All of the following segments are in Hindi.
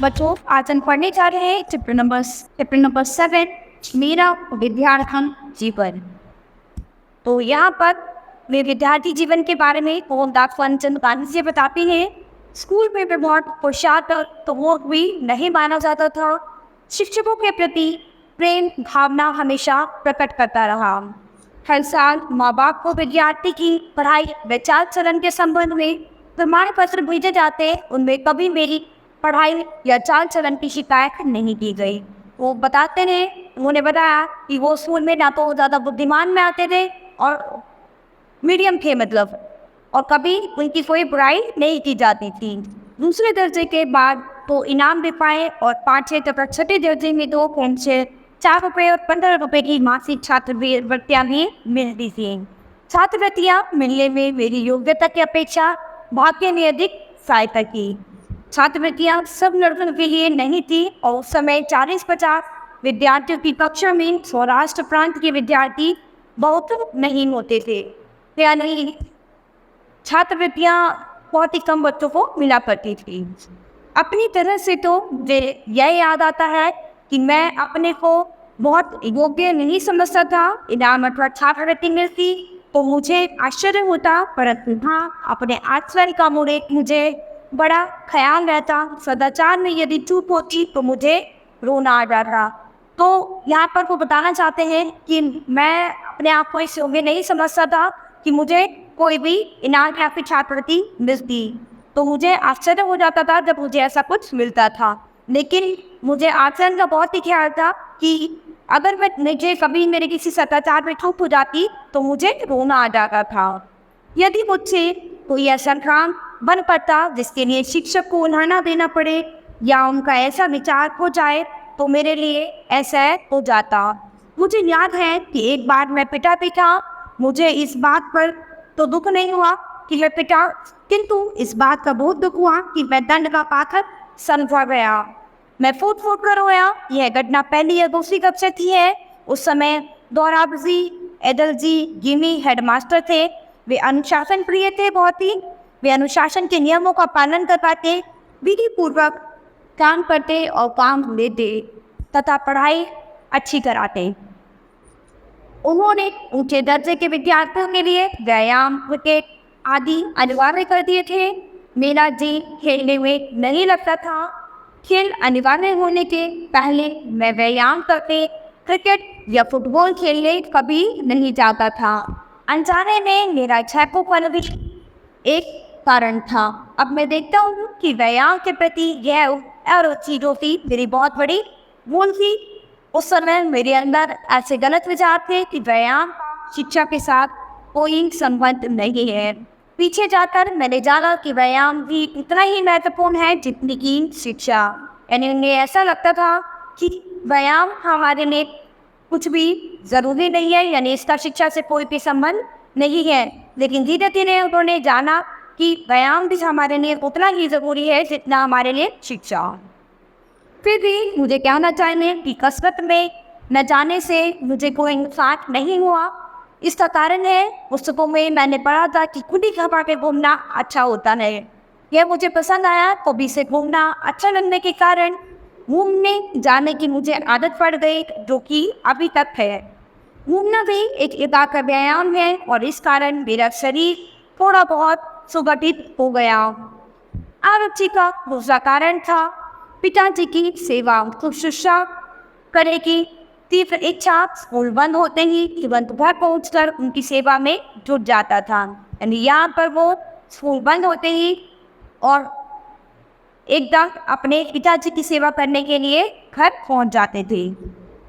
बच्चों आज हम पढ़ने जा रहे हैं चैप्टर नंबर 7 मेरा विद्यार्थी जीवन। तो यहाँ पर वे विद्यार्थी जीवन के बारे में मोहनदास करमचंद गांधी जी बताते हैं। स्कूल में मैं बहुत होशियार तो वो भी नहीं माना जाता था। शिक्षकों के प्रति प्रेम भावना हमेशा प्रकट करता रहा। हर साल माँ बाप को विद्यार्थी की पढ़ाई व चाल चलन के संबंध में प्रमाण पत्र भेजे जाते, उनमें कभी मेरी पढ़ाई या चाल चलन की शिकायत नहीं की गई। वो बताते हैं, उन्होंने बताया कि वो स्कूल में ना तो ज़्यादा बुद्धिमान में आते थे और मीडियम थे मतलब, और कभी उनकी कोई बुराई नहीं की जाती थी। दूसरे दर्जे के बाद तो इनाम भी पाए और 5-6 तक छठे दर्जे में तो उनसे 4 रुपये और 15 रुपये की मासिक छात्रवृत्तियाँ भी मिलती थी। छात्रवृत्तियाँ मिलने में मेरी योग्यता की अपेक्षा भाग्य ने अधिक सहायता की। छात्रवृत्तियाँ सब लड़कों के लिए नहीं थी और उस समय 40-50 विद्यार्थियों की कक्षा में सौराष्ट्र प्रांत के विद्यार्थी बहुत नहीं होते थे, यानी छात्रवृत्तियाँ बहुत ही कम बच्चों को मिला करती थी। अपनी तरह से तो मुझे यह याद आता है कि मैं अपने को बहुत योग्य नहीं समझता था। इनाम अथवा छात्रवृत्ति मिलती तो मुझे आश्चर्य होता, परंतु हाँ, अपने आचरण का मुझे बड़ा ख्याल रहता। सदाचार में यदि चूक होती तो मुझे रोना आ जाता। तो यहाँ पर वो बताना चाहते हैं कि मैं अपने आप को इस योग्य नहीं समझता था कि मुझे कोई भी इनाम या फिर छात्रवृत्ति मिलती, तो मुझे आश्चर्य हो जाता था जब मुझे ऐसा कुछ मिलता था। लेकिन मुझे आचरण का बहुत ही ख्याल था कि अगर मुझे कभी मेरे किसी सदाचार में चूक हो जाती तो मुझे रोना आ जाता था। यदि मुझसे कोई ऐसा काम बन पड़ता जिसके लिए शिक्षक को उलाहना देना पड़े या उनका ऐसा विचार हो जाए तो मेरे लिए ऐसा हो जाता। मुझे याद है कि एक बार मैं पिटा भी था। मुझे इस बात पर तो दुख नहीं हुआ कि मैं पिटा, किंतु इस बात का बहुत दुख हुआ कि मैं दंड का पाकर समझा गया। मैं फूट फूट कर रोया। यह घटना पहली या दूसरी कक्षा थी है। उस समय दोराब जी, एडल जी, गिमी हेडमास्टर थे। वे अनुशासन प्रिय थे बहुत ही। वे अनुशासन के नियमों का पालन कर पाते, विधि पूर्वक काम करते और काम लेते तथा पढ़ाई अच्छी कराते। उन्होंने ऊंचे दर्जे के विद्यार्थियों के लिए व्यायाम, क्रिकेट आदि अनिवार्य कर दिए थे। मेरा जी खेलने में नहीं लगता था। खेल अनिवार्य होने के पहले मैं व्यायाम करते, क्रिकेट या फुटबॉल खेलने कभी नहीं जाता था। अनजाने में मेरा छापोपन भी एक कारण था। अब मैं देखता हूँ कि व्यायाम के प्रति यह अरुचि जो थी मेरी बहुत बड़ी भूल थी। उस समय मेरे अंदर ऐसे गलत विचार थे कि व्यायाम शिक्षा के साथ कोई संबंध नहीं है। पीछे जाकर मैंने जाना कि व्यायाम भी इतना ही महत्वपूर्ण है जितनी कि शिक्षा। यानी उन्हें ऐसा लगता था कि व्यायाम हमारे लिए कुछ भी ज़रूरी नहीं है, यानी इसका शिक्षा से कोई भी संबंध नहीं है। लेकिन धीरे धीरे उन्होंने जाना कि व्यायाम भी हमारे लिए उतना ही ज़रूरी है जितना हमारे लिए शिक्षा। फिर भी मुझे कहना चाहिए कि कसरत में न जाने से मुझे कोई नुकसान नहीं हुआ। इसका कारण है पुस्तकों में मैंने पढ़ा था कि खुली हवा में घूमना अच्छा होता है। यह मुझे पसंद आया। कभी से घूमना अच्छा लगने के कारण घूमने जाने की मुझे आदत पड़ गई, जो कि अभी तक है। घूमना भी एक प्रकार का व्यायाम है और इस कारण मेरा शरीर थोड़ा बहुत सुगठित हो गया। आरुचि का दूसरा कारण था पिताजी की सेवा शुश्रूषा करने की तीव्र इच्छा। स्कूल बंद होते ही तुरंत घर पहुंचकर उनकी सेवा में जुट जाता था। यानी यहाँ पर वो स्कूल बंद होते ही और एकदम अपने पिताजी की सेवा करने के लिए घर पहुंच जाते थे।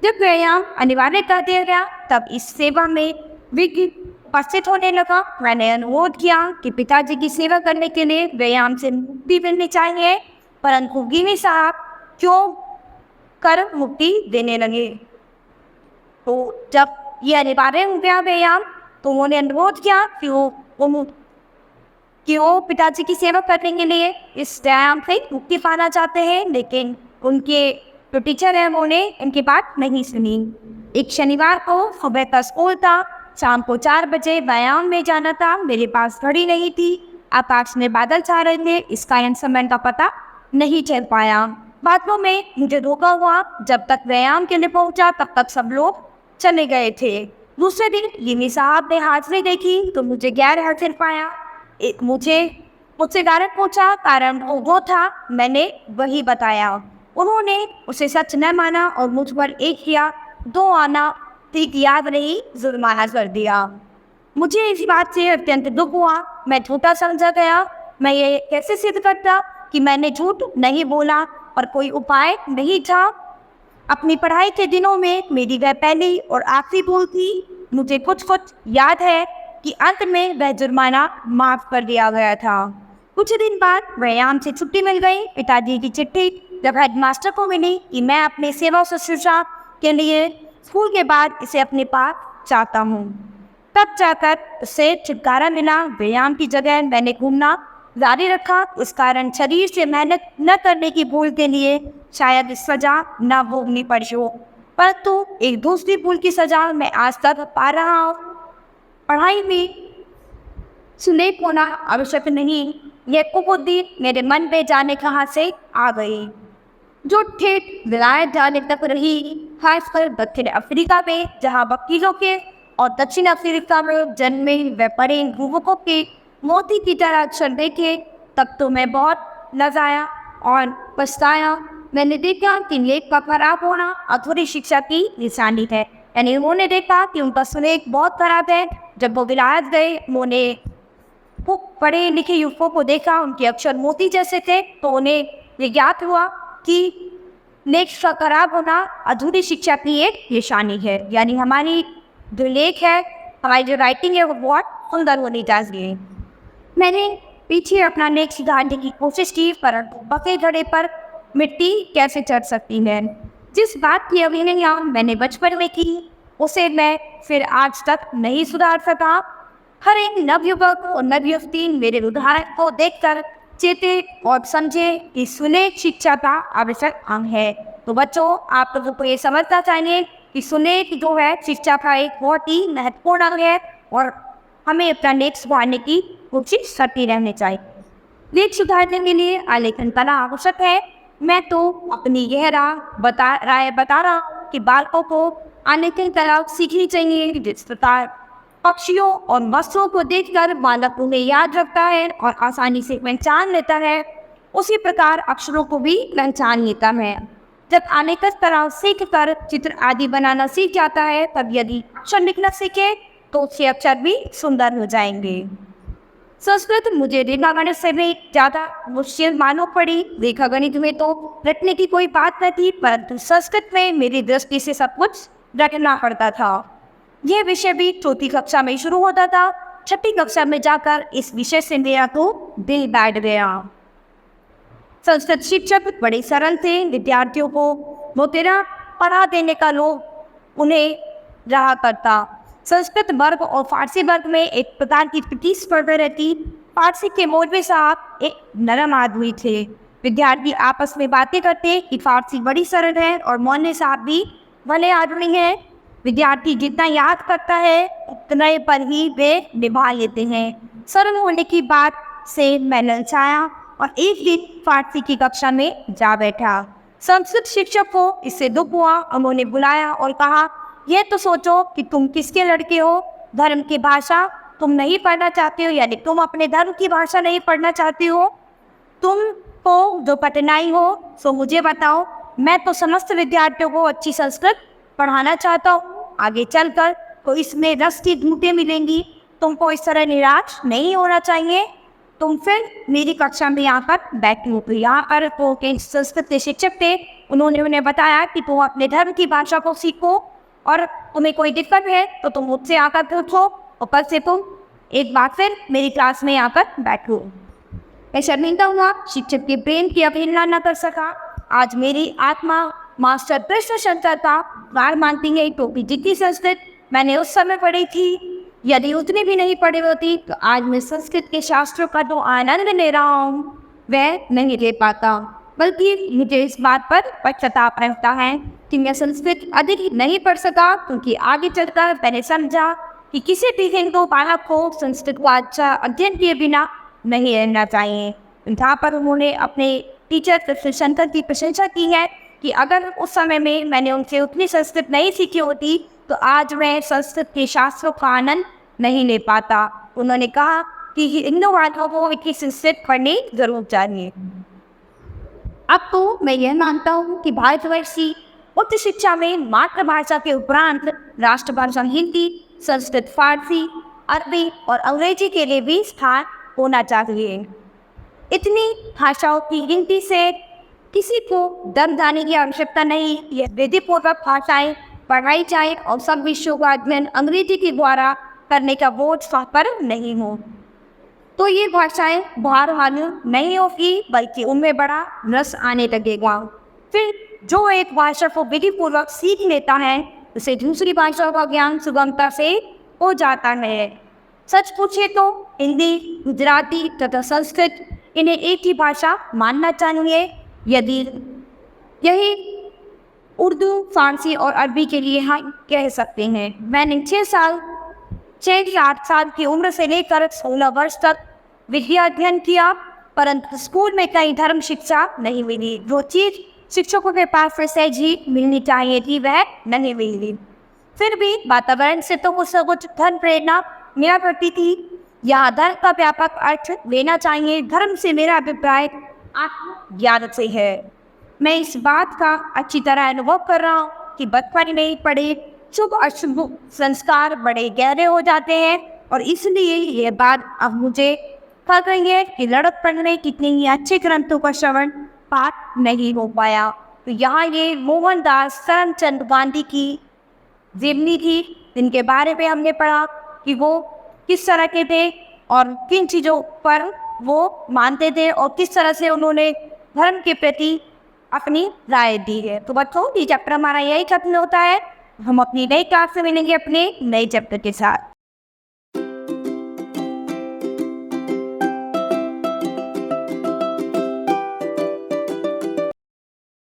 जब व्यायाम अनिवार्य कर दिया गया तब इस सेवा में विघ्न उपस्थित होने लगा। मैंने अनुरोध किया कि पिताजी की सेवा करने के लिए व्यायाम से मुक्ति मिलनी चाहिए, परंतु गिमी साहब क्यों कर मुक्ति देने लगे। तो जब ये अनिवार्य हो गया व्यायाम तो उन्होंने अनुरोध किया कि वो पिताजी की सेवा करने के लिए इस व्यायाम से मुक्ति पाना चाहते हैं, लेकिन उनके जो टीचर हैं उन्होंने इनकी बात नहीं सुनी। एक शनिवार को सुबह का स्कूल था, शाम को 4 बजे व्यायाम में जाना था। मेरे पास घड़ी नहीं थी, आकाश में बादल छा रहे थे, इस कारण समय का पता नहीं चल पाया। बातों में मुझे रोका हुआ। जब तक व्यायाम के लिए पहुंचा तब तक सब लोग चले गए थे। दूसरे दिन लीमी साहब ने हाजिरी देखी तो मुझे गैर हाजिर पाया। मुझसे कारण पूछा, कारण वो था, मैंने वही बताया। उन्होंने उसे सच न माना और मुझ पर 1 या 2 आना ठीक याद नहीं जुर्माना कर दिया। मुझे इस बात से अत्यंत दुख हुआ। मैं झूठा समझा गया। मैं ये कैसे सिद्ध करता कि मैंने झूठ नहीं बोला और कोई उपाय नहीं था। अपनी पढ़ाई के दिनों में मेरी वह पहली और आखिरी भूल थी। मुझे कुछ याद है कि अंत में वह जुर्माना माफ कर दिया गया था। कुछ दिन बाद व्यायाम से छुट्टी मिल गई। पिताजी की चिट्ठी जब हेडमास्टर को मिली कि मैं अपनी सेवा शुश्रूषा के लिए स्कूल के बाद इसे अपने पास चाहता हूँ, तब जाकर उससे छुटकारा मिला। व्यायाम की जगह मैंने घूमना जारी रखा। उस कारण शरीर से मेहनत न करने की भूल के लिए शायद सजा न भोगनी पड़ी हो, परंतु एक दूसरी भूल की सजा मैं आज तक पा रहा हूँ। पढ़ाई में सुलेख होना आवश्यक नहीं, यह कुबुद्धि मेरे मन में जाने कहाँ से आ गई, जो ठेठ विलायत जाने तक रही। खासकर दक्षिण अफ्रीका में, जहाँ वकीलों के और दक्षिण अफ्रीका में जन्मे व पढ़े युवकों के मोती की तरह अक्षर देखे, तब तो मैं बहुत लजाया और पछताया। मैंने देखा कि लेख का खराब होना अधूरी शिक्षा की निशानी है। यानी उन्होंने देखा कि उनका सुलेख बहुत खराब है। जब वो विलायत गए, उन्होंने पढ़े लिखे युवकों को देखा, उनके अक्षर मोती जैसे थे, तो उन्हें ये ज्ञात हुआ कि लेख का खराब होना अधूरी शिक्षा की एक निशानी है। यानी हमारी जो लेख है, हमारी जो राइटिंग है, वो बहुत सुंदर होनी चाहिए। मैंने पीछे अपना लेख सुधारने की कोशिश की, परंतु पके घड़े पर मिट्टी कैसे चढ़ सकती है। जिस बात की अवहेलना मैंने बचपन में की, उसे मैं फिर आज तक नहीं सुधार सका। हर एक नवयुवक और नवयुवती मेरे उदाहरण को देखकर चेते और समझे कि सुलेख शिक्षा का आवश्यक अंग है। तो बच्चों, आप लोगों को ये समझना चाहिए कि सुलेख जो है शिक्षा का एक बहुत ही महत्वपूर्ण अंग है और हमें अपना लेख सुधारने की कोशिश करती रहनी चाहिए। लेख सुधारने के लिए आलेखन कला आवश्यक है। मैं तो अपनी यह राय बता रहा हूँ कि बालकों को आलेखन कला सीखनी चाहिए। जिस प्रकार पक्षियों और वस्तुओं को देखकर बालक उन्हें याद रखता है और आसानी से पहचान लेता है, उसी प्रकार अक्षरों को भी पहचान लेता है। जब आलेखन कला सीख कर चित्र आदि बनाना सीख जाता है, तब यदि अक्षर लिखना सीखे तो उसके अक्षर भी सुंदर हो जाएंगे। संस्कृत मुझे रेखागणित से भी ज़्यादा मुश्किल मालूम पड़ी। रेखागणित में तो रटने की कोई बात न थी, परंतु संस्कृत में मेरी दृष्टि से सब कुछ रटना पड़ता था। यह विषय भी चौथी कक्षा में शुरू होता था। छठी कक्षा में जाकर इस विषय से मेरा तो दिल बैठ गया। संस्कृत शिक्षक बड़े सरल थे। विद्यार्थियों को मोतेरा पढ़ा देने का लोभ उन्हें रहा करता। संस्कृत वर्ग और फारसी वर्ग में एक प्रकार की प्रतिस्पर्धा रहती। फारसी के मौलवी साहब एक नरम आदमी थे। विद्यार्थी आपस में बातें करते कि फारसी बड़ी सरल है और मौलवी साहब भी भले आदमी हैं। विद्यार्थी जितना याद करता है उतने पर ही वे निभा लेते हैं। सरल होने की बात से मैं ललचाया और एक दिन फारसी की कक्षा में जा बैठा। संस्कृत शिक्षक को इससे दुख हुआ। उन्होंने बुलाया और कहा, यह तो सोचो कि तुम किसके लड़के हो। धर्म की भाषा तुम नहीं पढ़ना चाहते हो, यानी तुम अपने धर्म की भाषा नहीं पढ़ना चाहते हो। तुम को जो कठिनाई हो सो मुझे बताओ। मैं तो समस्त विद्यार्थियों को अच्छी संस्कृत पढ़ाना चाहता हूँ। आगे चलकर तो इसमें रस की घूंटें मिलेंगी। तुमको इस तरह निराश नहीं होना चाहिए। तुम फिर मेरी कक्षा में आकर बैठो। तो यहाँ पर तो के संस्कृत के शिक्षक थे, उन्होंने उन्हें बताया कि तुम अपने धर्म की भाषा को सीखो और तुम्हें कोई दिक्कत है तो तुम मुझसे आकर पूछो और कल से तुम एक बार फिर मेरी क्लास में आकर बैठो। मैं शर्मिंदा हुआ, शिक्षक के प्रेम की अवहेलना न कर सका। आज मेरी आत्मा मास्टर कृष्ण शंकर का गार मानती है क्योंकि जितनी संस्कृत मैंने उस समय पढ़ी थी, यदि उतनी भी नहीं पढ़ी होती तो आज मैं संस्कृत के शास्त्रों का जो आनंद ले रहा हूँ वह नहीं ले पाता। बल्कि मुझे इस बात पर पश्चाताप रहता है कि मैं संस्कृत अधिक नहीं पढ़ सका, क्योंकि आगे चलकर मैंने समझा कि किसी भी हिंदू बालक को संस्कृत को अच्छा अध्ययन किए बिना नहीं रहना चाहिए। जहाँ पर उन्होंने अपने टीचर प्रोफेसर शंकर की प्रशंसा की है कि अगर उस समय में मैंने उनसे उतनी संस्कृत नहीं सीखी होती तो आज मैं संस्कृत के शास्त्रों का आनंद नहीं ले पाता। उन्होंने कहा कि हिंदू वालों को इतनी संस्कृत पढ़नी जरूर चाहिए। अब तो मैं यह मानता हूँ कि भारतवर्ष की उच्च शिक्षा में मातृभाषा के उपरांत राष्ट्रभाषा हिंदी, संस्कृत, फारसी, अरबी और अंग्रेजी के लिए भी स्थान होना चाहिए। इतनी भाषाओं की गिनती से किसी को दम जाने की आवश्यकता नहीं। यह विधिपूर्वक भाषाएं पढ़ाई जाए और सब विषयों का अध्ययन अंग्रेजी के द्वारा करने का बोझ स्वास्थ्य पर नहीं हो तो ये भाषाएं बाहर हानि नहीं होगी, बल्कि उनमें बड़ा रस आने लगेगा। फिर जो एक भाषा को विधिपूर्वक सीख लेता है उसे दूसरी भाषाओं का ज्ञान सुगमता से हो जाता है। सच पूछे तो हिंदी, गुजराती तथा संस्कृत इन्हें एक ही भाषा मानना चाहिए। यदि यही उर्दू, फारसी और अरबी के लिए हम कह सकते हैं। मैंने 6 से 8 साल की उम्र से लेकर 16 वर्ष तक विद्या अध्ययन किया, परंतु स्कूल में कई धर्म शिक्षा नहीं मिली। जो चीज़ शिक्षकों के पास से सहज ही मिलनी चाहिए थी वह नहीं मिली। फिर भी वातावरण से तो कुछ न कुछ धर्म प्रेरणा मिला करती थी। यहाँ धर्म का व्यापक अर्थ लेना चाहिए। धर्म से मेरा अभिप्राय आत्मज्ञान से है। मैं इस बात का अच्छी तरह अनुभव कर रहा हूँ कि बचपन में ही पढ़े शुभ अशुभ संस्कार बड़े गहरे हो जाते हैं और इसलिए ये बात अब मुझे कह गई है कि लड़कपन में कितने ही अच्छे ग्रंथों का श्रवण पाठ नहीं हो पाया। तो यहाँ ये मोहनदास करमचंद गांधी की जीवनी थी, जिनके बारे में हमने पढ़ा कि वो किस तरह के थे और किन चीज़ों पर वो मानते थे और किस तरह से उन्होंने धर्म के प्रति अपनी राय दी है। तो बच्चों, ये चैप्टर हमारा यही खत्म होता है। हम अपनी नई क्लास से मिलेंगे अपने नए चैप्टर के साथ।